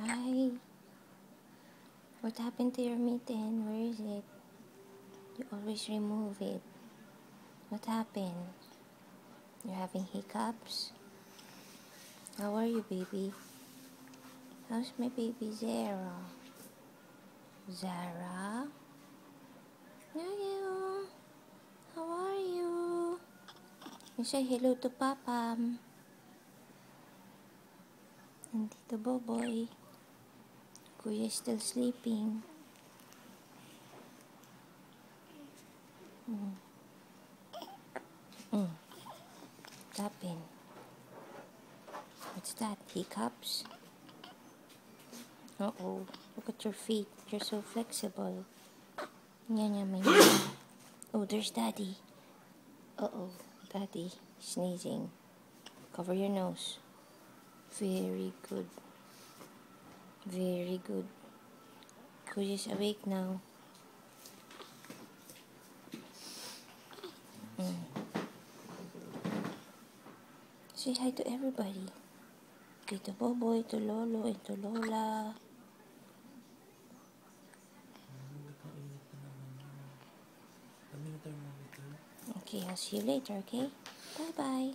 Hi. What happened to your mitten? Where is it? You always remove it. What happened? You're having hiccups? How are you, baby? How's my baby Zara? Zara? Hello. How are you? You say hello to Papa. And Tito Boboy. Kuya is still sleeping. What happened? What's that? Hiccups? Uh-oh. Look at your feet. You're so flexible. Nyanya. Oh, there's Daddy. Uh-oh. Daddy sneezing. Cover your nose. Very good. Very good. Kuya's awake now. Say hi to everybody. Tito Boboy, to Lolo, and to Lola. Okay, I'll see you later, okay? Bye-bye.